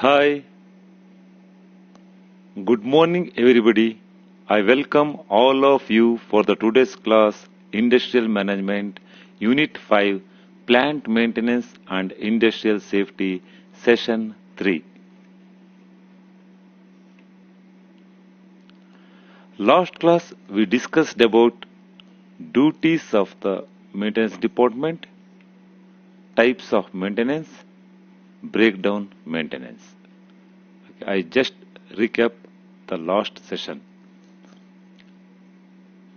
Hi, good morning everybody. I welcome all of you for the today's class Industrial Management Unit 5 Plant Maintenance and Industrial Safety Session 3. Last class we discussed about duties of the maintenance department, types of maintenance, breakdown maintenance. I just recap the last session.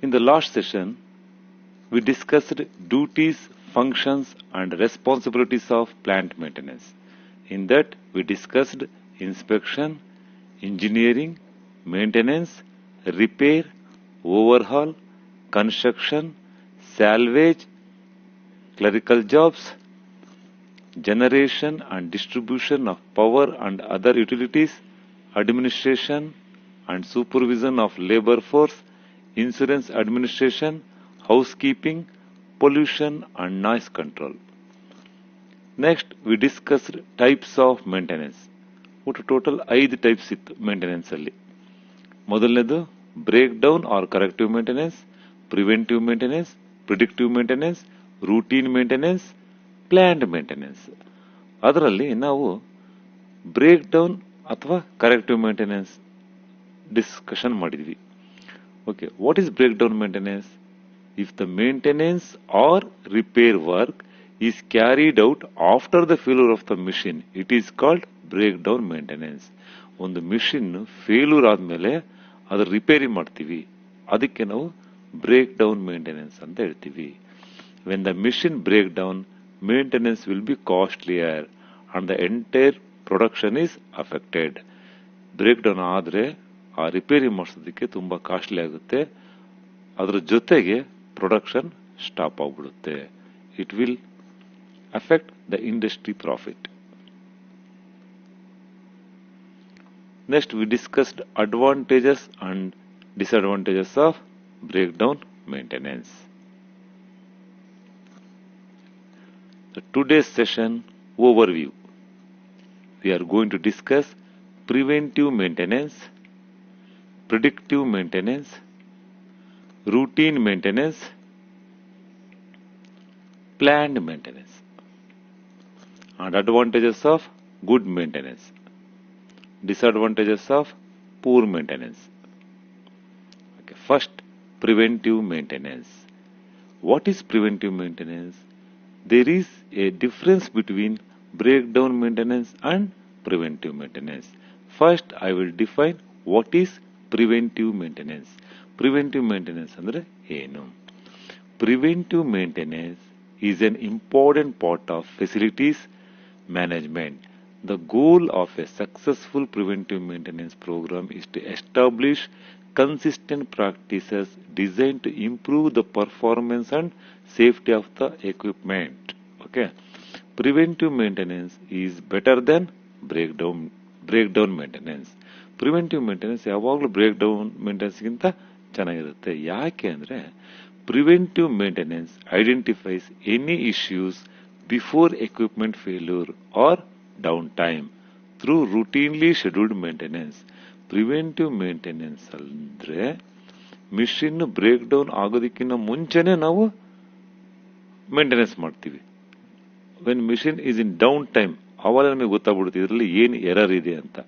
In the last session, we discussed duties, functions and responsibilities of plant maintenance. In that, we discussed inspection, engineering, maintenance, repair, overhaul, construction, salvage, clerical jobs, generation and distribution of power and other utilities, administration and supervision of labor force, insurance administration, housekeeping, pollution and noise control. Next, we discussed types of maintenance. ಒಟ್ಟು total 5 types ಇತ್ತು maintenance ಅಲ್ಲಿ. ಮೊದಲನೇದು breakdown or corrective maintenance, preventive maintenance, predictive maintenance, routine maintenance, planned maintenance. ಅದರಲ್ಲಿ ನಾವು breakdown ಅಥವಾ corrective maintenance discussion ಮಾಡಿದ್ವಿ. Okay, what is breakdown maintenance? If the maintenance or repair work is carried out after the failure of the machine, it is called breakdown maintenance. ಒಂದು machine failure ಆದ್ಮೇಲೆ ಅದರ repair ಮಾಡ್ತೀವಿ, ಅದಕ್ಕೆ ನಾವು break down maintenance ಅಂತ ಹೇಳ್ತೀವಿ. When the machine break down, maintenance will be costlier and the entire production is affected. Breakdown ಆದ್ರೆ ಆ ರಿಪೇರಿ ಮಾಡಿಸೋದಕ್ಕೆ ತುಂಬಾ ಕಾಸ್ಟ್ಲಿ ಆಗುತ್ತೆ, ಅದರ ಜೊತೆಗೆ ಪ್ರೊಡಕ್ಷನ್ ಸ್ಟಾಪ್ ಆಗ್ಬಿಡುತ್ತೆ. It will affect the industry profit. Next we discussed advantages and disadvantages of break down maintenance. Today's session overview. We are going to discuss preventive maintenance, predictive maintenance, routine maintenance, planned maintenance, and advantages of good maintenance, disadvantages of poor maintenance. Okay, first, preventive maintenance. What is preventive maintenance? There is a difference between breakdown maintenance and preventive maintenance. First, I will define what is preventive maintenance. Preventive maintenance ಅಂದ್ರೆ ಏನು? Preventive maintenance is an important part of facilities management. The goal of a successful preventive maintenance program is to establish consistent practices designed to improve the performance and safety of the equipment. Okay, preventive maintenance is better than breakdown maintenance. Preventive maintenance ಯಾವಾಗಲೂ breakdown ಮೇಂಟೆನೆನ್ಸ್ಗಿಂತ ಚೆನ್ನಾಗಿರುತ್ತೆ. ಯಾಕೆ ಅಂದರೆ preventive maintenance identifies any issues before equipment failure or downtime through routinely scheduled maintenance. Preventive maintenance ಅಂದ್ರೆ machine break down ಆಗೋದಕ್ಕಿಂತ ಮುಂಚೆನೆ ನಾವು maintenance ಮಾಡ್ತೀವಿ. When machine is in downtime, ಅವಾಗ ನಮಗೆ ಗೊತ್ತಾಗ್ಬಿಡುತ್ತೆ ಇದರಲ್ಲಿ ಏನು ಎರರ್ ಇದೆ ಅಂತ.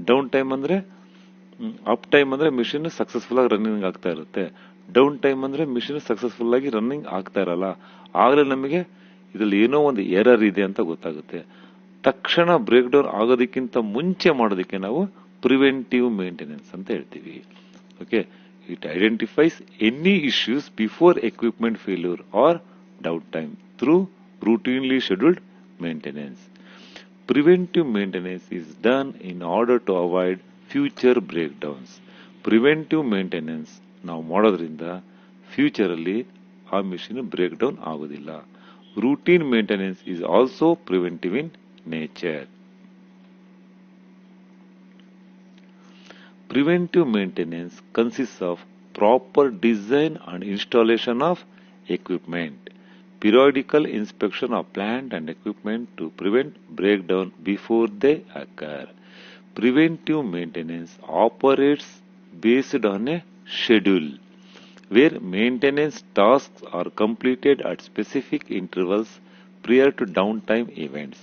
ಡೌನ್ ಟೈಮ್ ಅಂದ್ರೆ ಅಪ್ ಟೈಮ್ ಅಂದ್ರೆ ಮಿಷಿನ್ ಸಕ್ಸಸ್ಫುಲ್ ಆಗಿ ರನ್ನಿಂಗ್ ಆಗ್ತಾ ಇರುತ್ತೆ, ಡೌನ್ ಟೈಮ್ ಅಂದ್ರೆ ಮಿಷಿನ್ ಸಕ್ಸಸ್ಫುಲ್ ಆಗಿ ರನ್ನಿಂಗ್ ಆಗ್ತಾ ಇರಲ್ಲ. ಆಗಲೇ ನಮಗೆ ಇದ್ರಲ್ಲಿ ಏನೋ ಒಂದು ಎರರ್ ಇದೆ ಅಂತ ಗೊತ್ತಾಗುತ್ತೆ. ತಕ್ಷಣ ಬ್ರೇಕ್ ಡೌನ್ ಆಗೋದಕ್ಕಿಂತ ಮುಂಚೆ ಮಾಡೋದಕ್ಕೆ ನಾವು ಪ್ರಿವೆಂಟಿವ್ ಮೇಂಟೆನೆನ್ಸ್ ಅಂತ ಹೇಳ್ತೀವಿ. Okay, it identifies any issues before equipment failure or downtime through routinely scheduled maintenance. Preventive maintenance is done in order to avoid future breakdowns. Preventive maintenance ನಾವು ಮಾಡೋದ್ರಿಂದ future ಅಲ್ಲಿ ಆ machine break down ಆಗೋದಿಲ್ಲ. Routine maintenance is also preventive in nature. Preventive maintenance consists of proper design and installation of equipment, periodical inspection of plant and equipment to prevent breakdown before they occur. Preventive maintenance operates based on a schedule where maintenance tasks are completed at specific intervals prior to downtime events.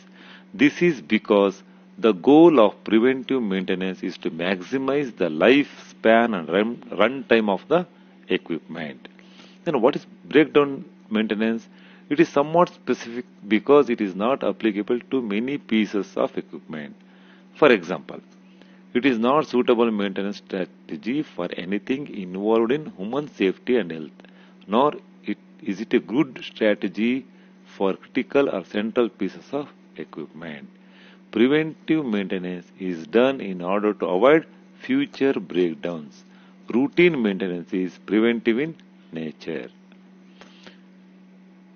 This is because the goal of preventive maintenance is to maximize the lifespan and runtime of the equipment. Then what is breakdown maintenance? It is somewhat specific because it is not applicable to many pieces of equipment. For example, it is not suitable maintenance strategy for anything involved in human safety and health, nor is it a good strategy for critical or central pieces of equipment. Preventive maintenance is done in order to avoid future breakdowns. Routine maintenance is preventive in nature.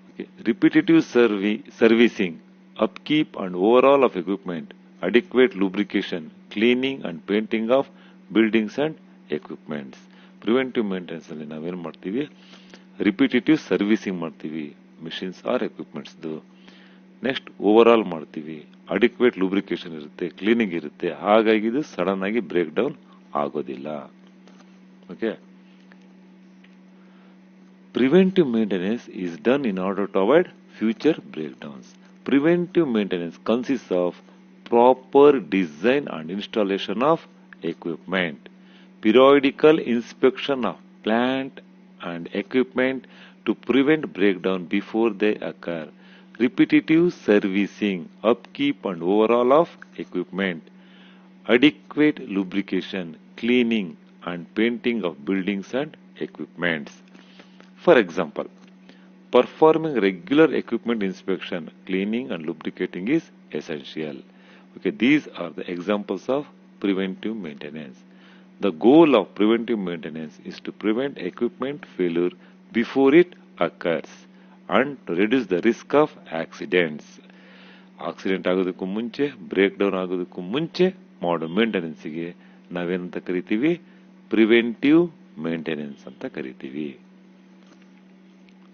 Okay. Repetitive servicing, upkeep and overhaul of equipment, adequate lubrication, cleaning and painting of buildings and equipments. Preventive maintenance ಅಲ್ಲಿ ನಾವೇನು ಮಾಡ್ತೀವಿ, repetitive servicing ಮಾಡ್ತೀವಿ machines R ಎಕ್ವಿಪ್ಮೆಂಟ್ಸ್ದು. Next overall ಮಾಡ್ತೀವಿ, adequate lubrication ಇರುತ್ತೆ, cleaning ಇರುತ್ತೆ, ಹಾಗಾಗಿ ಇದು sudden ಆಗಿ ಬ್ರೇಕ್ ಡೌನ್ ಆಗೋದಿಲ್ಲ. Okay. Preventive maintenance is done in order to avoid future breakdowns. Preventive maintenance consists of proper design and installation of equipment, periodical inspection of plant and equipment to prevent breakdown before they occur, repetitive servicing, upkeep and overhaul of equipment, adequate lubrication, cleaning and painting of buildings and equipments. For example, performing regular equipment inspection, cleaning and lubricating is essential. Okay, these are the examples of preventive maintenance. The goal of preventive maintenance is to prevent equipment failure before it occurs and to reduce the risk of accidents. Accident ಆಗೋದಕ್ಕೂ ಮುಂಚೆ, break down ಆಗೋದಕ್ಕೂ ಮುಂಚೆ ಮಾಡೋ ಮೇಂಟೆನೆನ್ಸ್ಗೆ ನಾವೇನಂತ ಕರಿತೀವಿ, preventive maintenance ಅಂತ ಕರಿತೀವಿ.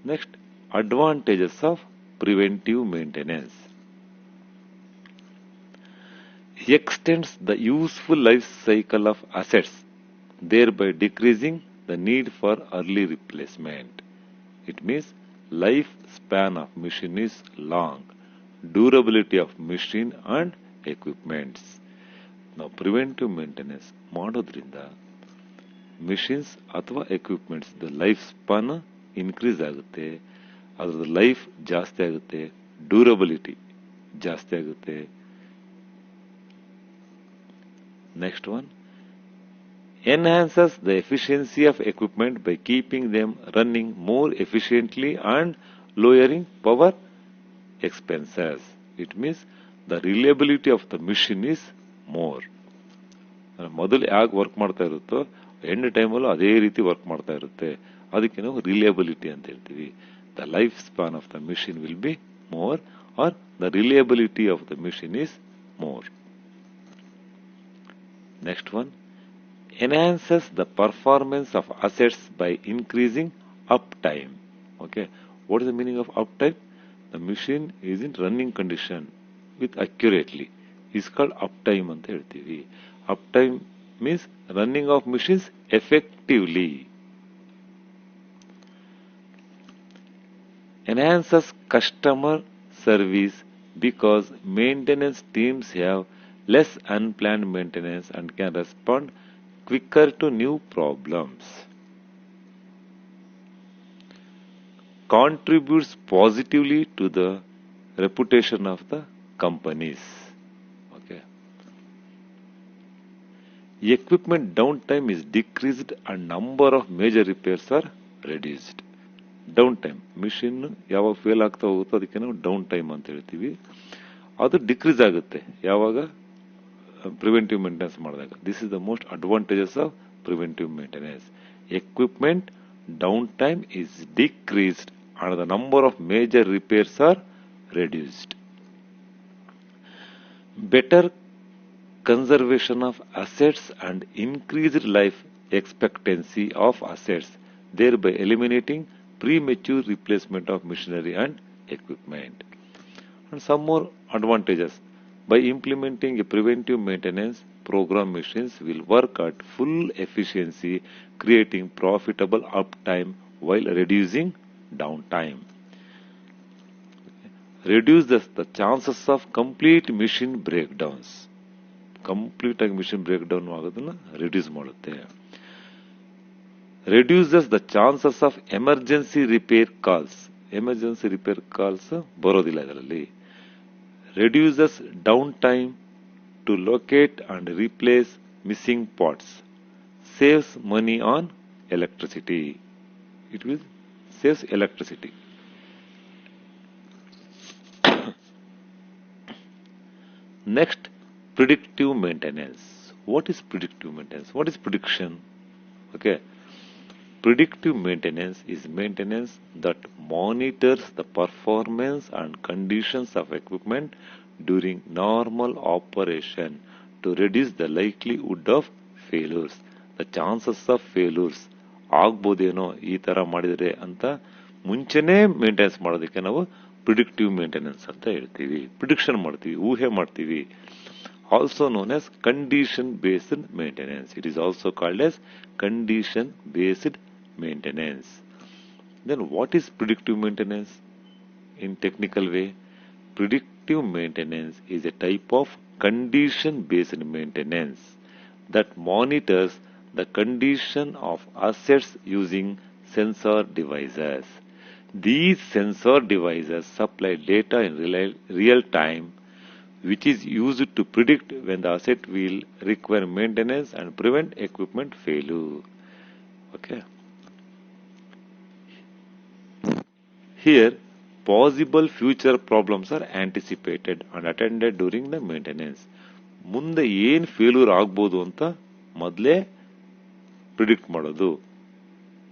Next, advantages of preventive maintenance. Extends the useful life cycle of assets, thereby decreasing the need for early replacement. It means life span of machine is long, durability of machine and equipments. Now, preventive maintenance ಮಾಡೋದ್ರಿಂದ machines ಅಥವಾ equipments life spawn increase ಆಗುತ್ತೆ, ಅದರ life ಜಾಸ್ತಿ ಆಗುತ್ತೆ, durability ಜಾಸ್ತಿ ಆಗುತ್ತೆ. Next one, enhances the efficiency of equipment by keeping them running more efficiently and lowering power expenses. It means the reliability of the machine is more. ಮೊದಲು ಯಾಕೆ work ಮಾಡ್ತಾ ಇರುತ್ತೋ ಎಂಡ್ ಟೈಮಲ್ಲೂ ಅದೇ ರೀತಿ ವರ್ಕ್ ಮಾಡ್ತಾ ಇರುತ್ತೆ, ಅದಕ್ಕೆ ನಾವು ರಿಲಿಯಬಿಲಿಟಿ ಅಂತ ಹೇಳ್ತೀವಿ. The lifespan of the machine will be more or the reliability of the machine is more. Next one, enhances the performance of assets by increasing uptime. Okay, what is the meaning of uptime? The machine is in running condition with accurately is called uptime anta heltivi. Uptime means running of machines effectively. Enhances customer service because maintenance teams have less unplanned maintenance and can respond quicker to new problems. Contributes positively to the reputation of the companies. Okay. Equipment downtime is decreased and number of major repairs are reduced. Down time, machine ಯಾವಾಗ fail ಆಗ್ತಾ ಹೋಗುತ್ತೋ ಅದಕ್ಕೆ ನಾವು down time ಅಂತ ಹೇಳ್ತೀವಿ. ಅದು decrease ಆಗುತ್ತೆ ಯಾವಾಗ ಪ್ರಿವೆಂಟಿವ್ ಮೇಂಟೆನೆನ್ಸ್ ಮಾಡಿದಾಗ. This is the most advantages of preventive maintenance. Equipment down time is decreased and the number of major repairs are reduced. Better conservation of assets and increased life expectancy of assets, thereby eliminating premature replacement of machinery and equipment. And some more advantages. By implementing a preventive maintenance, program machines will work at full efficiency, creating profitable uptime while reducing downtime. Reduce the chances of complete machine breakdowns. Complete ಆಗಿ machine break down ಆಗೋದನ್ನ reduce ಮಾಡುತ್ತೆ. Reduces the chances of emergency repair calls. Emergency repair calls ಬರೋದಿಲ್ಲ ಇದರಲ್ಲಿ. Reduces downtime to locate and replace missing parts. Saves money on electricity. It will saves electricity. Next, predictive maintenance. What is predictive maintenance? What is prediction? Okay. Predictive maintenance is maintenance that monitors the performance and conditions of equipment during normal operation to reduce the likelihood of failures. The chances of failures ಆಗ್ಬೋದೇನೋ ಈ ತರ ಮಾಡಿದರೆ ಅಂತ ಮುಂಚೆನೇ maintenance ಮಾಡೋದಕ್ಕೆ ನಾವು predictive maintenance ಅಂತ ಹೇಳ್ತೀವಿ. Prediction ಮಾಡ್ತೀವಿ, ಊಹೆ ಮಾಡ್ತೀವಿ. Also known as condition based maintenance. It is also called as condition based maintenance. Then what is predictive maintenance in technical way? Predictive maintenance is a type of condition based maintenance that monitors the condition of assets using sensor devices. These sensor devices supply data in real time, which is used to predict when the asset will require maintenance and prevent equipment failure. Okay. Here, possible future problems are anticipated and attended during the maintenance. ಮುಂದೆ ಏನ್ failure ಆಗ್ಬೋದು ಅಂತ ಮೊದಲೇ predict ಮಾಡೋದು,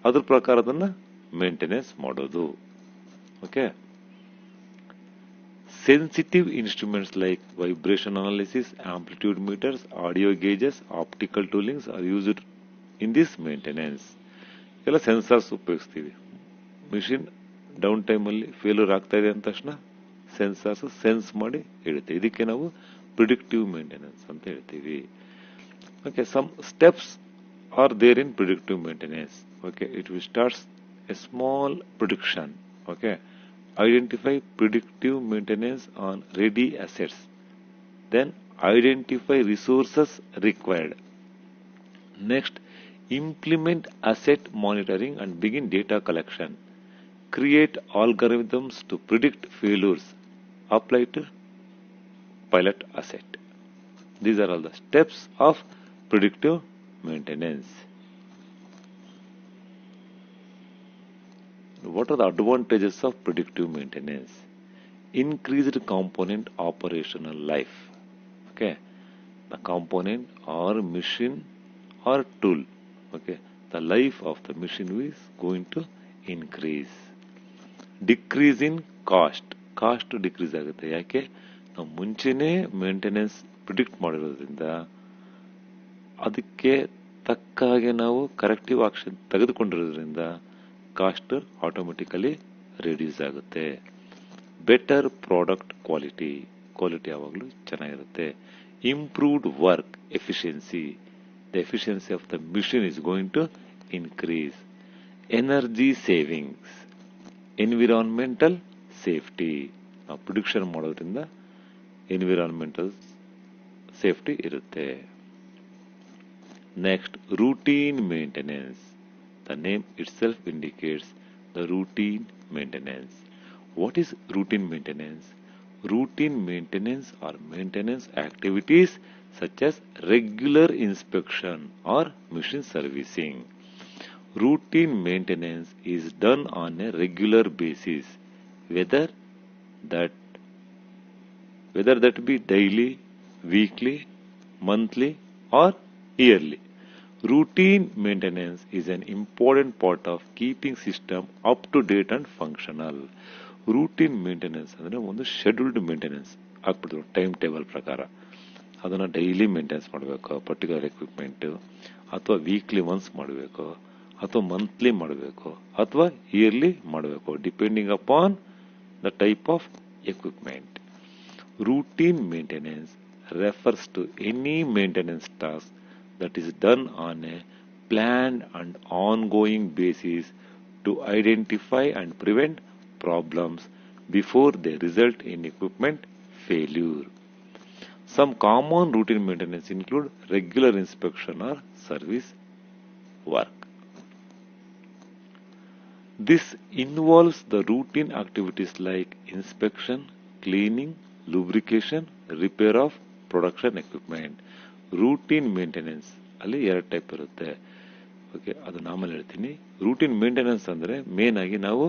ಅದ್ರ ಪ್ರಕಾರ ಅದನ್ನ maintenance ಮಾಡೋದು. Okay. Sensitive instruments like vibration analysis, amplitude meters, audio gauges, optical toolings are used in this maintenance. ಎಲ್ಲ ಸೆನ್ಸರ್ಸ್ ಉಪಯೋಗಿಸ್ತೀವಿ. ಮಿಷಿನ್ ಡೌನ್ ಟೈಮ್ ಅಲ್ಲಿ ಫೇಲ್ಯೂರ್ ಆಗ್ತಾ ಇದೆ ಅಂದ ತಕ್ಷಣ ಸೆನ್ಸರ್ಸ್ ಸೆನ್ಸ್ ಮಾಡಿ ಹೇಳ್ತೀವಿ. ಇದಕ್ಕೆ ನಾವು ಪ್ರಿಡಿಕ್ಟಿವ್ ಮೇಂಟೆನೆನ್ಸ್ ಅಂತ ಹೇಳ್ತೀವಿ. Okay. Some steps are there in predictive maintenance. Okay. It will starts a small prediction. Okay. Identify predictive maintenance on ready assets. Then identify resources required. Next, implement asset monitoring and begin data collection. Create algorithms to predict failures. Apply to pilot asset. These are all the steps of predictive maintenance. What are the advantages of predictive maintenance? Increased component operational life. Okay. The component or machine or tool. Okay. The life of the machine is going to increase. Decrease in cost. Cost decrease ಆಗುತ್ತೆ. ಯಾಕೆ? ನಾವು ಮುಂಚೆನೇ maintenance predict ಮಾಡಿರೋದ್ರಿಂದ ಅದಕ್ಕೆ ತಕ್ಕ ಹಾಗೆ ನಾವು corrective action ತೆಗೆದುಕೊಂಡಿರೋದ್ರಿಂದ ಕಾಸ್ಟ್ ಆಟೋಮೆಟಿಕಲಿ ರಿಡ್ಯೂಸ್ ಆಗುತ್ತೆ. Better product quality. ಕ್ವಾಲಿಟಿ ಯಾವಾಗಲೂ ಚೆನ್ನಾಗಿರುತ್ತೆ. Improved work efficiency. The efficiency of the machine is going to increase. Energy savings. Environmental safety. ನಾವು ಪ್ರಿಡಿಕ್ಷನ್ ಮಾಡೋದ್ರಿಂದ ಎನ್ವಿರಾನ್ಮೆಂಟಲ್ ಸೇಫ್ಟಿ ಇರುತ್ತೆ. Next, routine maintenance. The name itself indicates the routine maintenance. What is routine maintenance? Routine maintenance are maintenance activities such as regular inspection or machine servicing. Routine maintenance is done on a regular basis, whether that be daily, weekly, monthly or yearly. Routine maintenance is an important part of keeping system up to date and functional. Routine maintenance ಅಂದ್ರೆ ಒಂದು scheduled maintenance ಆಗ್ಬಿಡ್ತು time table ಪ್ರಕಾರ. ಅದನ್ನ daily maintenance ಮಾಡಬೇಕು particular equipment, ಅಥವಾ weekly once ಮಾಡಬೇಕು, ಅಥವಾ monthly ಮಾಡಬೇಕು, ಅಥವಾ ಇಯರ್ಲಿ ಮಾಡಬೇಕು, depending upon the type of equipment. Routine maintenance refers to any maintenance task that is done on a planned and ongoing basis to identify and prevent problems before they result in equipment failure. Some common routine maintenance include regular inspection or service work. This involves the routine activities like inspection, cleaning, lubrication, repair of production equipment. Routine maintenance ಅಲ್ಲಿ 2 type ಇರುತ್ತೆ. Okay, ಅದು ನಾಮಲ್ಲಿ ಹೇಳ್ತೀನಿ. Routine maintenance ಅಂದ್ರೆ main ಆಗಿ ನಾವು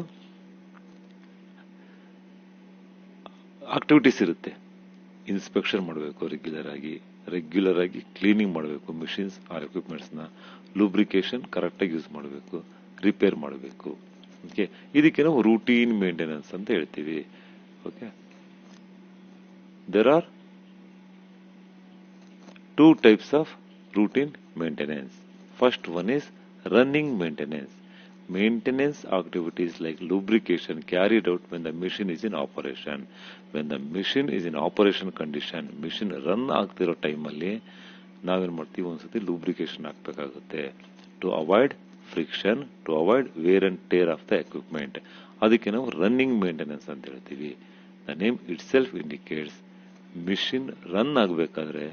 activities ಇರುತ್ತೆ. Inspection ಮಾಡಬೇಕು regular ಆಗಿ ಕ್ಲೀನಿಂಗ್ ಮಾಡಬೇಕು ಮಿಷಿನ್ಸ್ ಆರ್ ಎಕ್ವಿಪ್ಮೆಂಟ್ಸ್ ನ, ಲೂಬ್ರಿಕೇಶನ್ ಕರೆಕ್ಟ್ ಆಗಿ ಯೂಸ್ ಮಾಡಬೇಕು, ರಿಪೇರ್ ಮಾಡಬೇಕು. ಓಕೆ, ಇದಕ್ಕೆ ನಾವು ರೂಟೀನ್ ಮೇಂಟೆನೆನ್ಸ್ ಅಂತ ಹೇಳ್ತೀವಿ. Okay, there are 2 types of routine maintenance. First one is running maintenance. Maintenance activities like lubrication carried out when the machine is in operation. When the machine is in operation condition, machine run ಆಗ್ತಿರೋ ಟೈಮಲ್ಲಿ ನಾವೇನ್ ಮಾಡ್ತೀವಿ, ಒಂದ್ಸತಿ lubrication ಹಾಕ್ಬೇಕಾಗುತ್ತೆ to avoid friction, to avoid wear and tear of the equipment. ಅದಕ್ಕೆ ನಾವು running maintenance ಅಂತ ಹೇಳ್ತೀವಿ. The name itself indicates machine run ಆಗಬೇಕಾದ್ರೆ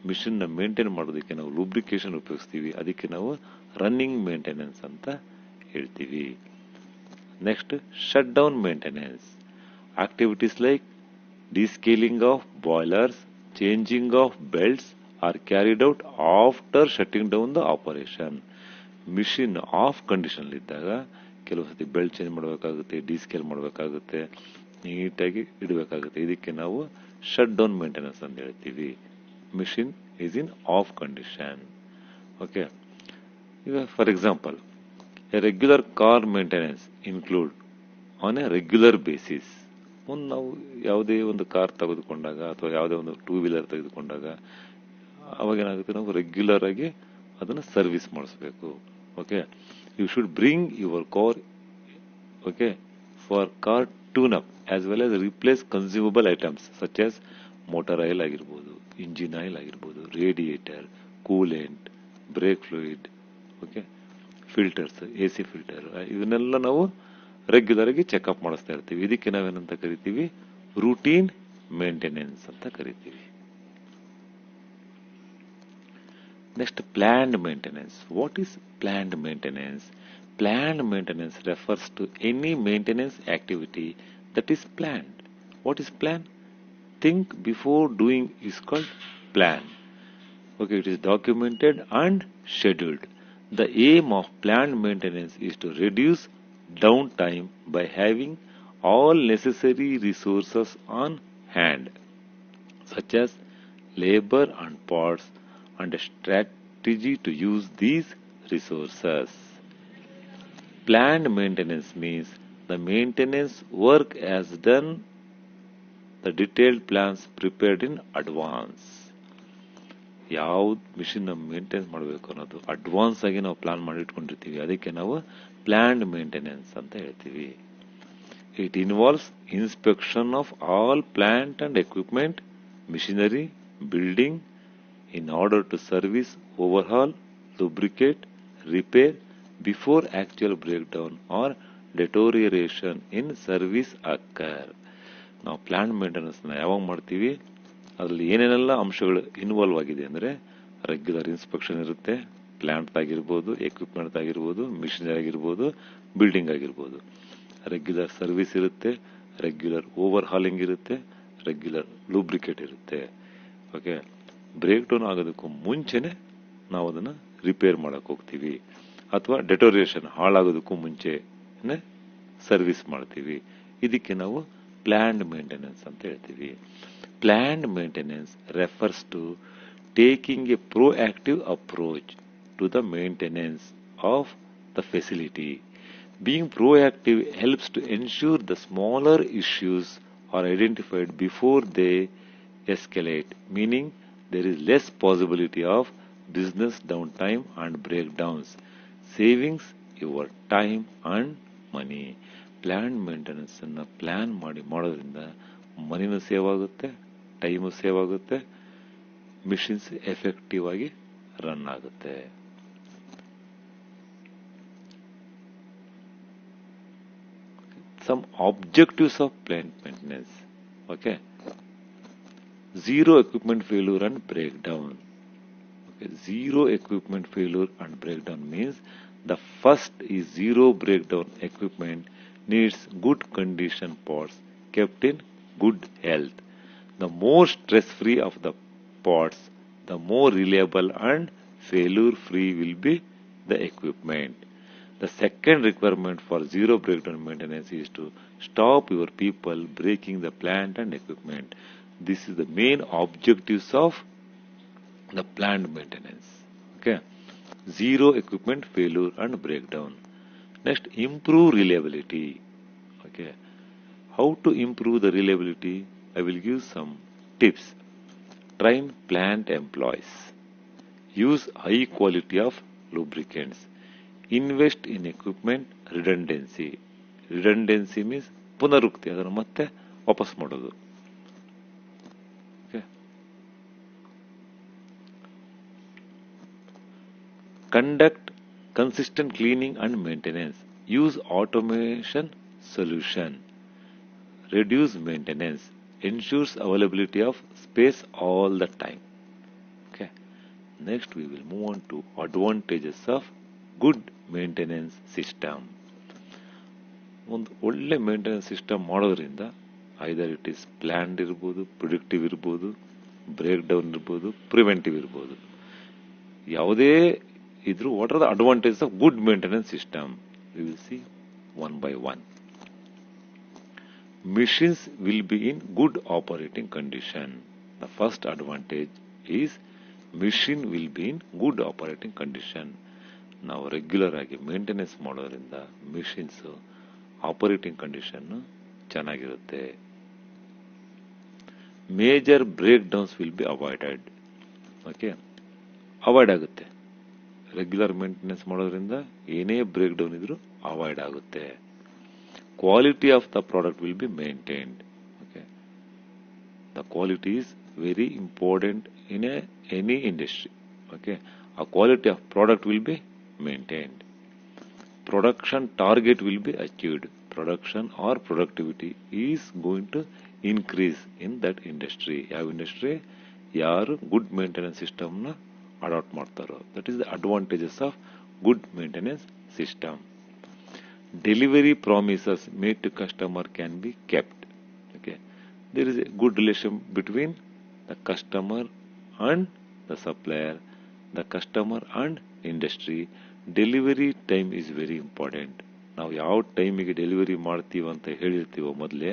ಮಿಷಿನ್ ನ ಮೇಂಟೈನ್ ಮಾಡೋದಕ್ಕೆ ನಾವು ಲೂಬ್ರಿಕೇಶನ್ ಉಪಯೋಗಿಸ್ತೀವಿ. ಅದಕ್ಕೆ ನಾವು ರನ್ನಿಂಗ್ ಮೇಂಟೆನೆನ್ಸ್ ಅಂತ ಹೇಳ್ತೀವಿ. Next, shutdown maintenance. Activities like descaling of boilers, changing of belts are carried out after shutting down the operation. Machine off condition ಇದ್ದಾಗ ಕೆಲವು ಸತಿ ಬೆಲ್ಟ್ ಚೇಂಜ್ ಮಾಡಬೇಕಾಗುತ್ತೆ, ಡಿಸ್ಕೇಲ್ ಮಾಡಬೇಕಾಗುತ್ತೆ, ನೀಟಾಗಿ ಇಡಬೇಕಾಗುತ್ತೆ. ಇದಕ್ಕೆ ನಾವು ಶಟ್ ಡೌನ್ ಮೇಂಟೆನೆನ್ಸ್ ಅಂತ ಹೇಳ್ತೀವಿ. Machine is in off condition. Okay, for example, a regular car maintenance include on a regular basis. ನಾವು ಯಾವುದೇ ಒಂದು ಕಾರ್ ತೆಗೆದುಕೊಂಡಾಗ ಅಥವಾ ಯಾವುದೇ ಒಂದು 2 ವೀಲರ್ ತೆಗೆದುಕೊಂಡಾಗ ಅವಾಗ ಏನಾಗುತ್ತೆ, ನಾವು ರೆಗ್ಯುಲರ್ ಆಗಿ ಅದನ್ನ ಸರ್ವಿಸ್ ಮಾಡಿಸಬೇಕು. Okay, you should bring your car okay for car tune up as well as replace consumable items such as motor oil ಆಗಿರ್ಬೋದು, ಇಂಜಿನ್ ಆಯಿಲ್ ಆಗಿರ್ಬೋದು, radiator, coolant, brake fluid, okay, filters, AC filter, ಇವನ್ನೆಲ್ಲ ನಾವು regular ಆಗಿ checkup ಮಾಡಿಸ್ತಾ ಇರ್ತೀವಿ. ಇದಕ್ಕೆ ನಾವೇನಂತ ಕರಿತೀವಿ, ರೂಟೀನ್ ಮೇಂಟೆನೆನ್ಸ್ ಅಂತ ಕರಿತೀವಿ. Next, planned maintenance. What is planned maintenance? Planned maintenance refers to any maintenance activity that is planned. What is plan? Think before doing is called plan. Okay, it is documented and scheduled. The aim of planned maintenance is to reduce downtime by having all necessary resources on hand, such as labor and parts, and a strategy to use these resources. Planned maintenance means the maintenance work as done the detailed plans prepared in advance. ಯಾವ್ದು machine ನಾವು maintain ಮಾಡಬೇಕು ಅನ್ನೋದು advance ಆಗಿ ನಾವು plan ಮಾಡಿ ಇಟ್ಕೊಂಡಿರ್ತೀವಿ. ಅದಕ್ಕೆ ನಾವು ಪ್ಲಾನ್ಡ್ ಮೇಂಟೆನೆನ್ಸ್ ಅಂತ ಹೇಳ್ತೀವಿ. It involves inspection of all plant and equipment, machinery, building in order to service, overhaul, lubricate, repair before actual breakdown or deterioration in service occur. ನಾವು ಪ್ಲಾಂಟ್ ಮೇಂಟೆನೆನ್ಸ್ ನ ಯಾವಾಗ ಮಾಡ್ತೀವಿ, ಅದರಲ್ಲಿ ಏನೇನೆಲ್ಲ ಅಂಶಗಳು ಇನ್ವಾಲ್ವ್ ಆಗಿದೆ ಅಂದ್ರೆ ರೆಗ್ಯುಲರ್ ಇನ್ಸ್ಪೆಕ್ಷನ್ ಇರುತ್ತೆ, ಪ್ಲಾಂಟ್ ಆಗಿರ್ಬೋದು, ಎಕ್ವಿಪ್ಮೆಂಟ್ ಆಗಿರ್ಬೋದು, ಮಿಷಿನರಿ ಆಗಿರ್ಬೋದು, ಬಿಲ್ಡಿಂಗ್ ಆಗಿರ್ಬೋದು. ರೆಗ್ಯುಲರ್ ಸರ್ವಿಸ್ ಇರುತ್ತೆ, ರೆಗ್ಯುಲರ್ ಓವರ್ ಹಾಲಿಂಗ್ ಇರುತ್ತೆ, ರೆಗ್ಯುಲರ್ ಲೂಬ್ರಿಕೇಟ್ ಇರುತ್ತೆ. ಓಕೆ, ಬ್ರೇಕ್ ಡೌನ್ ಆಗೋದಕ್ಕೂ ಮುಂಚೆನೆ ನಾವು ಅದನ್ನ ರಿಪೇರ್ ಮಾಡಕ್ ಹೋಗ್ತೀವಿ, ಅಥವಾ ಡೆಟೋರಿಯೇಷನ್ ಹಾಳಾಗೋದಕ್ಕೂ ಮುಂಚೆ ಸರ್ವಿಸ್ ಮಾಡ್ತೀವಿ. ಇದಕ್ಕೆ ನಾವು ಪ್ಲಾನ್ಡ್ ಮೇಂಟೆನೆನ್ಸ್ ಅಂತ ಹೇಳ್ತೀವಿ. Planned maintenance refers to taking a proactive approach to the maintenance of the facility. Being proactive helps to ensure the smaller issues are identified before they escalate, meaning there is less possibility of business downtime and breakdowns, savings your time and money. Planned maintenance ಅನ್ನ plan ಮಾಡೋದ್ರಿಂದ ಮನಿನೂ save ಆಗುತ್ತೆ, time save ಆಗುತ್ತೆ, machines effective ಆಗಿ run ಆಗುತ್ತೆ. Some objectives of plant maintenance. Okay. Zero equipment failure and breakdown. Okay. Zero equipment failure and breakdown means the first is zero breakdown equipment needs good condition parts kept in good health. The more stress-free of the parts, the more reliable and failure-free will be the equipment. The second requirement for zero breakdown maintenance is to stop your people breaking the plant and equipment. This is the main objectives of the plant maintenance. Okay. Zero equipment failure and breakdown. Next, improve reliability. Okay. How to improve the reliability? I will give some tips. Train plant employees. Use high quality of lubricants. Invest in equipment redundancy. Redundancy means ಪುನರುಕ್ತಿ, ಅದನ್ನು ಮತ್ತೆ ವಾಪಸ್ ಮಾಡೋದು. Conduct consistent cleaning and maintenance. Use automation solution. Reduce maintenance. Ensures availability of space all the time. Okay. Next we will move on to advantages of good maintenance system. ಒಂದು ಒಳ್ಳೆ maintenance system ಮಾಡೋದ್ರಿಂದ either it is planned ಇರ್ಬೋದು, predictive ಇರ್ಬೋದು, break down ಇರ್ಬೋದು, preventive ಇರ್ಬೋದು. ಯಾವುದೇ ಇದ್ರೂ what are the advantages of good maintenance system? We will see one by one. Machines will be in good operating condition. The first advantage is machine will be in good operating condition. ನಾವು regular ಆಗಿ maintenance ಮಾಡೋದ್ರಿಂದ machines operating condition ಚೆನ್ನಾಗಿರುತ್ತೆ. Major breakdowns will be avoided. Okay, avoid ಆಗುತ್ತೆ. Regular maintenance ಮಾಡೋದ್ರಿಂದ ಏನೇ breakdown ಇದ್ರೂ avoid ಆಗುತ್ತೆ. Quality of the product will be maintained. Okay, the quality is very important in any industry. Okay, a quality of product will be maintained. Production target will be achieved. Production or productivity is going to increase in that industry. ಯಾವ industry ಯಾರು good maintenance system ನ adapt ಮಾಡ್ತಾರೋ, that is the advantages of good maintenance system. Delivery promises made to customer can be kept. Okay, there is a good relation between the customer and the supplier, the customer and industry. Delivery time is very important. ನಾವು ಯಾವ ಟೈಮಿಗೆ delivery ಮಾಡ್ತೀವಿ ಅಂತ ಹೇಳಿರ್ತೀವೋ ಮೊದಲೇ,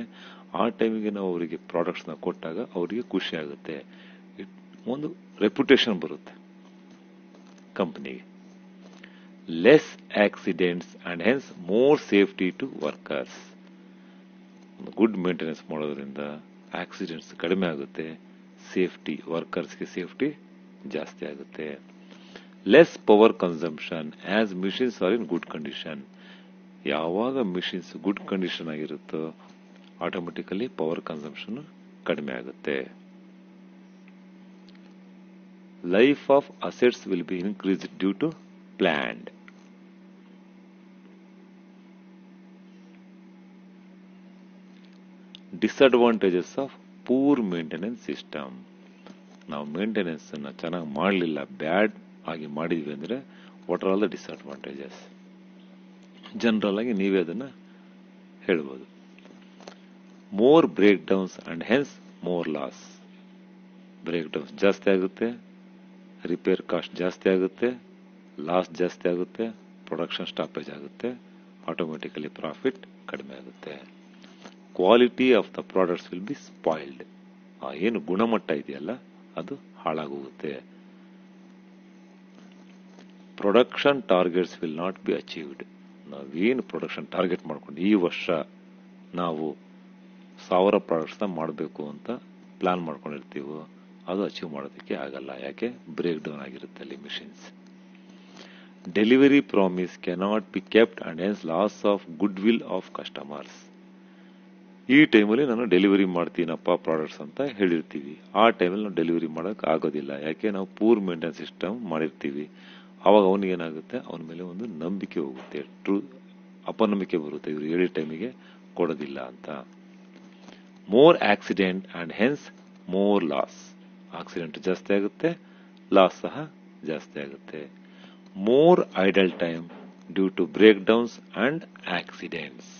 ಆ ಟೈಮಿಗೆ ನಾವು ಅವರಿಗೆ ಪ್ರಾಡಕ್ಟ್ಸ್ನ ಕೊಟ್ಟಾಗ ಅವರಿಗೆ ಖುಷಿ ಆಗುತ್ತೆ. ಒಂದು ರೆಪ್ಯುಟೇಷನ್ ಬರುತ್ತೆ ಕಂಪನಿಗೆ. Less accidents and hence more safety to workers. Good maintenance ಮಾಡೋದ್ರಿಂದ ಆಕ್ಸಿಡೆಂಟ್ಸ್ ಕಡಿಮೆ ಆಗುತ್ತೆ, ಸೇಫ್ಟಿ ವರ್ಕರ್ಸ್ಗೆ ಸೇಫ್ಟಿ ಜಾಸ್ತಿ ಆಗುತ್ತೆ. Less power consumption as machines are in good condition. ಯಾವಾಗ ಮಿಷಿನ್ಸ್ ಗುಡ್ ಕಂಡೀಷನ್ ಆಗಿರುತ್ತೋ ಆಟೋಮೆಟಿಕಲಿ ಪವರ್ ಕನ್ಸಂಪ್ಷನ್ ಕಡಿಮೆ ಆಗುತ್ತೆ. Life of assets will be increased due to planned. Disadvantages of poor maintenance system. ನಾವು maintenance ಅನ್ನ ಚೆನ್ನಾಗಿ ಮಾಡಲಿಲ್ಲ, ಬ್ಯಾಡ್ ಆಗಿ ಮಾಡಿದ್ವಿ ಅಂದ್ರೆ what are all the disadvantages? General ಆಗಿ ನೀವೇ ಅದನ್ನ ಹೇಳ್ಬೋದು. More breakdowns and hence more loss. Breakdowns ಜಾಸ್ತಿ ಆಗುತ್ತೆ, ರಿಪೇರ್ ಕಾಸ್ಟ್ ಜಾಸ್ತಿ ಆಗುತ್ತೆ, ಲಾಸ್ ಜಾಸ್ತಿ ಆಗುತ್ತೆ, ಪ್ರೊಡಕ್ಷನ್ ಸ್ಟಾಪೇಜ್ ಆಗುತ್ತೆ, ಆಟೋಮೆಟಿಕಲಿ ಪ್ರಾಫಿಟ್ ಕಡಿಮೆ ಆಗುತ್ತೆ. Quality of the products will be spoiled. ಏನು ಗುಣಮಟ್ಟ ಇದೆಯಲ್ಲ ಅದು ಹಾಳಾಗೋಗುತ್ತೆ. Production targets will not be achieved. ನಾವೇನು ಪ್ರೊಡಕ್ಷನ್ ಟಾರ್ಗೆಟ್ ಮಾಡ್ಕೊಂಡು ಈ ವರ್ಷ ನಾವು 1000 ಪ್ರಾಡಕ್ಟ್ಸ್ನ ಮಾಡಬೇಕು ಅಂತ ಪ್ಲಾನ್ ಮಾಡ್ಕೊಂಡಿರ್ತೀವೋ ಅದು ಅಚೀವ್ ಮಾಡೋದಕ್ಕೆ ಆಗಲ್ಲ. ಯಾಕೆ? ಬ್ರೇಕ್ ಡೌನ್ ಆಗಿರುತ್ತೆ ಅಲ್ಲಿ machines. Delivery promise cannot be kept and hence loss of good will of customers. ಈ ಟೈಮಲ್ಲಿ ನಾನು ಡೆಲಿವರಿ ಮಾಡ್ತೀನಪ್ಪ ಪ್ರಾಡಕ್ಟ್ಸ್ ಅಂತ ಹೇಳಿರ್ತೀವಿ. ಆ ಟೈಮಲ್ಲಿ ನಾವು ಡೆಲಿವರಿ ಮಾಡಕ್ ಆಗೋದಿಲ್ಲ. ಯಾಕೆ? ನಾವು ಪೂರ್ ಮೇಂಟೆನೆನ್ಸ್ ಸಿಸ್ಟಮ್ ಮಾಡಿರ್ತೀವಿ. ಅವಾಗ ಅವನಿಗೆ ಏನಾಗುತ್ತೆ, ಅವನ ಮೇಲೆ ಒಂದು ನಂಬಿಕೆ ಹೋಗುತ್ತೆ, ಅಪನಂಬಿಕೆ ಬರುತ್ತೆ, ಇವರು ಹೇಳಿದ ಟೈಮಿಗೆ ಕೊಡೋದಿಲ್ಲ ಅಂತ. More accident and hence more loss. Accident ಜಾಸ್ತಿ ಆಗುತ್ತೆ, ಲಾಸ್ ಸಹ ಜಾಸ್ತಿ ಆಗುತ್ತೆ. More idle time due to breakdowns and accidents.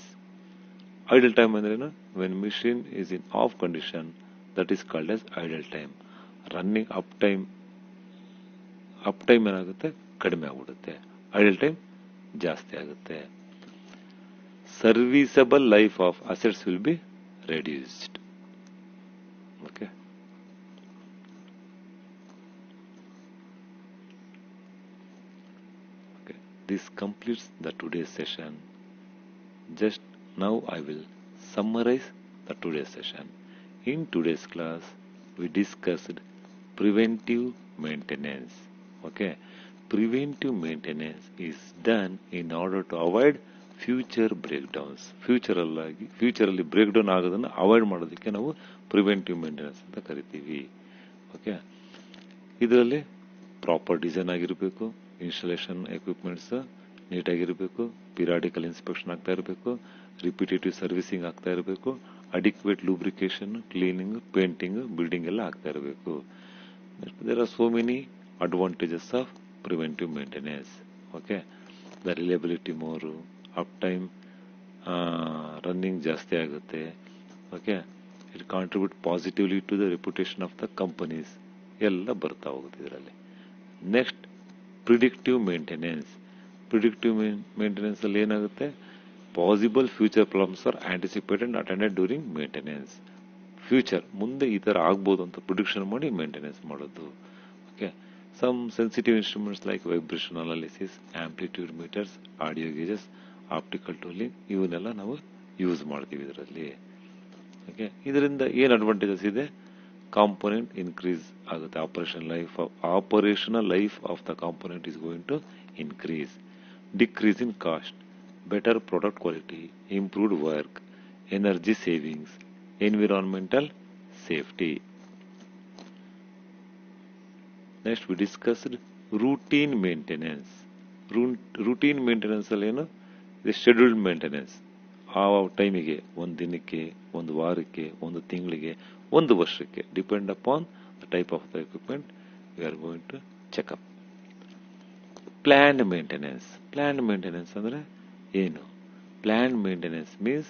Idle time ಅಂದ್ರೇನು? When machine is in off condition, that is called as idle time. Running uptime ಏನಾಗುತ್ತೆ, ಕಡಿಮೆ ಆಗ್ಬಿಡುತ್ತೆ, idle time ಜಾಸ್ತಿ ಆಗುತ್ತೆ. Serviceable life of assets will be reduced. Okay, this completes the today's session. Just now I will summarize the today's session. In today's class we discussed preventive maintenance. Okay, preventive maintenance is done in order to avoid future breakdowns. ಫ್ಯೂಚರಲ್ಲಿ breakdown ಆಗೋದನ್ನು avoid ಮಾಡೋದಕ್ಕೆ ನಾವು preventive maintenance ಅಂತ ಕರಿತೀವಿ. Okay, ಇದರಲ್ಲಿ proper design ಆಗಿರಬೇಕು, installation equipments ನೀಟಾಗಿರಬೇಕು, periodical inspection ಆಗ್ತಾ ಇರಬೇಕು, ರಿಪಿಟೇಟಿವ್ ಸರ್ವಿಸಿಂಗ್ ಆಗ್ತಾ ಇರಬೇಕು, adequate lubrication, cleaning, painting, building ಎಲ್ಲ ಆಗ್ತಾ ಇರಬೇಕು. There are so many advantages of preventive maintenance. Okay, the reliability more, uptime, running ಜಾಸ್ತಿ ಆಗುತ್ತೆ. Okay, it contribute positively to the reputation of the companies ಎಲ್ಲ ಬರ್ತಾ ಹೋಗುತ್ತೆ ಇದರಲ್ಲಿ. Next, predictive maintenance. Predictive maintenance ಅಲ್ಲಿ ಏನಾಗುತ್ತೆ, possible future problems are anticipated and attended during maintenance. Future ಮುಂದೆ ಈ ತರ ಆಗ್ಬೋದು ಅಂತ ಪ್ರಿಡಿಕ್ಷನ್ ಮಾಡಿ ಮೇಂಟೆನೆನ್ಸ್ ಮಾಡೋದು. Okay, some sensitive instruments like vibration analysis, amplitude meters, audio gauges, optical tooling, ಇವನ್ನೆಲ್ಲ ನಾವು ಯೂಸ್ ಮಾಡ್ತೀವಿ ಇದರಲ್ಲಿ. ಓಕೆ, ಇದರಿಂದ ಏನ್ ಅಡ್ವಾಂಟೇಜಸ್ ಇದೆ? ಕಾಂಪೋನೆಂಟ್ ಇನ್ಕ್ರೀಸ್ ಆಗುತ್ತೆ. Operational life of the component is going to increase. Decrease in cost, better product quality, improved work, energy savings, environmental safety. Next we discussed routine maintenance. Routine maintenance ಅಲ್ಲಿ ಏನು? ಇದು scheduled maintenance. ಆ ಟೈಮಿಗೆ, ಒಂದು ದಿನಕ್ಕೆ, ಒಂದು ವಾರಕ್ಕೆ, ಒಂದು ತಿಂಗಳಿಗೆ, ಒಂದು ವರ್ಷಕ್ಕೆ, depend upon the type of the equipment we are going to checkup. Planned maintenance. Planned maintenance ಅಂದ್ರೆ ಏನು? Planned maintenance means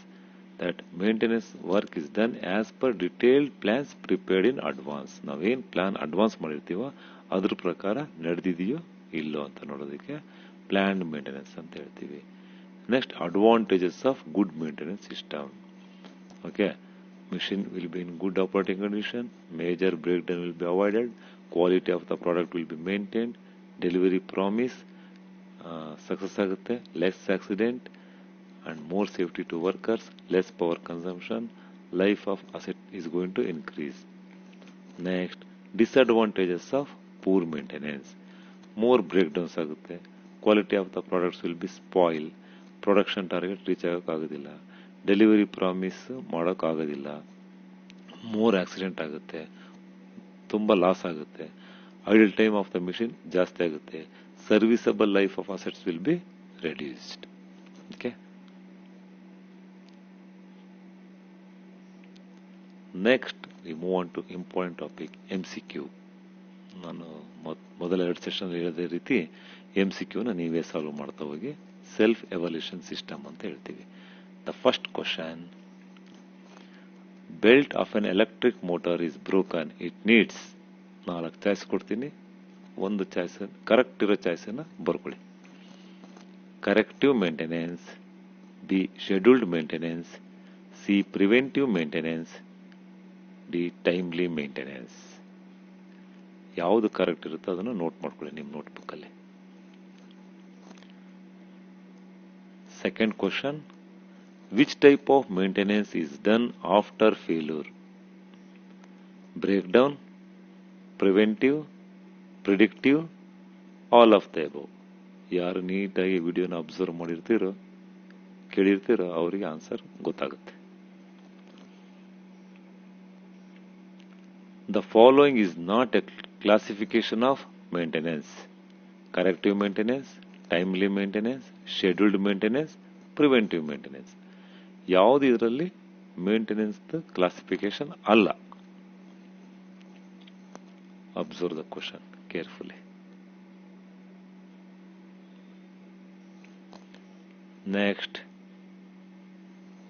that maintenance work is done as per detailed plans prepared in advance. ನಾವೇನ್ plan advance ಮಾಡಿರ್ತೀವೋ ಅದ್ರ ಪ್ರಕಾರ ನಡೆದಿದೆಯೋ ಇಲ್ಲೋ ಅಂತ ನೋಡೋದಕ್ಕೆ planned maintenance ಅಂತ ಹೇಳ್ತೀವಿ. Next, advantages of good maintenance system. Okay, machine will be in good operating condition, major breakdown will be avoided, quality of the product will be maintained, delivery promise success ಆಗುತ್ತೆ, less accident and more safety to workers, less power consumption, life of asset is going to increase. Next, disadvantages of poor maintenance. More breakdowns ಆಗುತ್ತೆ, quality of the products will be spoiled, production target reach ಆಗೋಕ್ಕಾಗೋದಿಲ್ಲ, delivery promise ಮಾಡೋಕ್ಕಾಗೋದಿಲ್ಲ, more accident ಆಗುತ್ತೆ, ತುಂಬ loss ಆಗುತ್ತೆ, idle time of the machine ಜಾಸ್ತಿ ಆಗುತ್ತೆ, serviceable life of assets will be reduced. Okay, next we move on to important topic MCQ. ನಾನು ಮೊದಲ 2 session ಹೇಳಿದ ರೀತಿ MCQನ ನೀವೇ ಸಾಲ್ವ್ ಮಾಡ್ತಾ ಹೋಗಿ. ಸೆಲ್ಫ್ ಎವಲ್ಯೂಷನ್ ಸಿಸ್ಟಮ್ ಅಂತ ಹೇಳ್ತೀವಿ. The first question, belt of N electric motor is broken, it needs. 4 choice ಕೊಡ್ತೀನಿ, ಒಂದು ಚಾಯ್ಸ್ ಕರೆಕ್ಟ್ ಇರೋ ಚಾಯ್ಸನ್ನ ಬರ್ಕೊಳ್ಳಿ. Corrective maintenance, B scheduled maintenance, C preventive maintenance, D timely maintenance. ಯಾವುದು ಕರೆಕ್ಟ್ ಇರುತ್ತೋ ಅದನ್ನು ನೋಟ್ ಮಾಡ್ಕೊಳ್ಳಿ ನಿಮ್ಮ ನೋಟ್ಬುಕ್ ಅಲ್ಲಿ. Second question, which type of maintenance is done after failure? Breakdown, preventive, predictive, all of the above. ಯಾರು ನೀಟಾಗಿ ವಿಡಿಯೋನ observe ಮಾಡಿರ್ತೀರೋ ಕೇಳಿರ್ತೀರೋ ಅವರಿಗೆ ಆನ್ಸರ್ ಗೊತ್ತಾಗುತ್ತೆ. The following is not a classification of maintenance: corrective maintenance, timely maintenance, scheduled maintenance, preventive maintenance. ಯಾವುದು ಇದರಲ್ಲಿ maintenance classification ಅಲ್ಲ. Observe the question carefully. Next,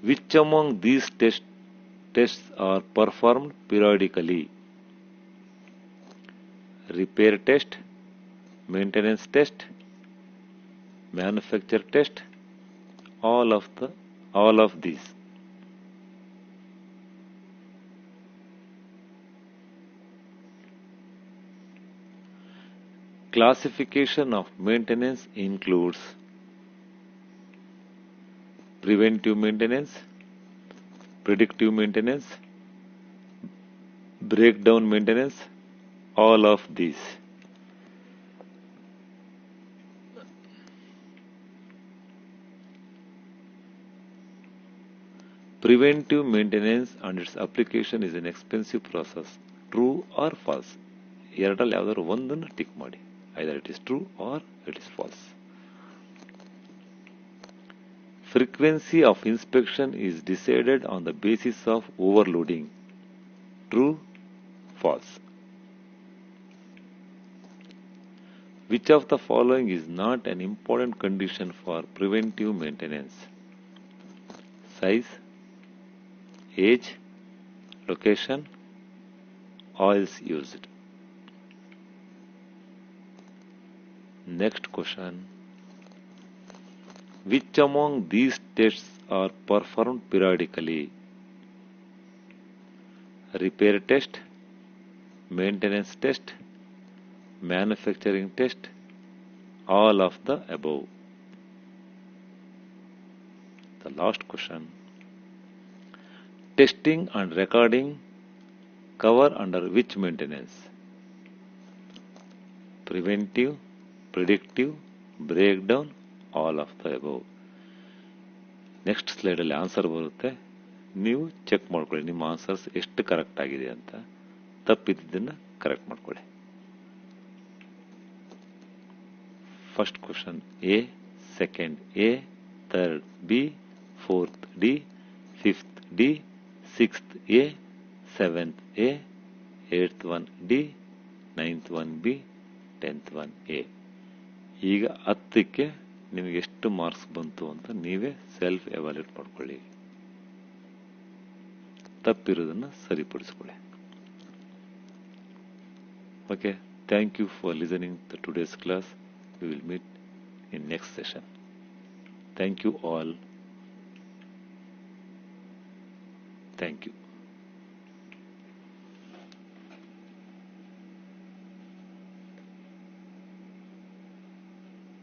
which among these tests are performed periodically? Repair test, maintenance test, manufacture test, all of these. Classification of maintenance includes preventive maintenance, predictive maintenance, breakdown maintenance, all of these. Preventive maintenance and its application is an expensive process. True or false? ಎರಡರಲ್ಲಿ ಯಾವ್ದಾದ್ರು ಒಂದನ್ನು tick ಮಾಡಿ. Either it is true or it is false. Frequency of inspection is decided on the basis of overloading. True, false. Which of the following is not an important condition for preventive maintenance? Size, age, location, oils used. Next question. Which among these tests are performed periodically? Repair test, maintenance test, manufacturing test, all of the above. The last question. Testing and recording cover under which maintenance? Preventive, predictive, breakdown, all of the above. Next ಸ್ಲೈಡಲ್ಲಿ answer ಬರುತ್ತೆ, ನೀವು check ಮಾಡ್ಕೊಳ್ಳಿ ನಿಮ್ಮ answers ಎಷ್ಟು correct ಆಗಿದೆ ಅಂತ. ತಪ್ಪಿದ್ದನ್ನು correct ಮಾಡ್ಕೊಳ್ಳಿ. First question A, second A, third B, fourth D, fifth D, sixth A, seventh A, eighth one D, ninth one B, tenth one A. ಈಗ 10ಕ್ಕೆ ನಿಮಗೆ ಎಷ್ಟು ಮಾರ್ಕ್ಸ್ ಬಂತು ಅಂತ ನೀವೇ ಸೆಲ್ಫ್ ಎವ್ಯಾಲ್ಯೂಟ್ ಮಾಡ್ಕೊಳ್ಳಿ. ತಪ್ಪಿರೋದನ್ನು ಸರಿಪಡಿಸ್ಕೊಳ್ಳಿ. Okay, thank you for listening the today's class. We will meet in next session. Thank you all. Thank you.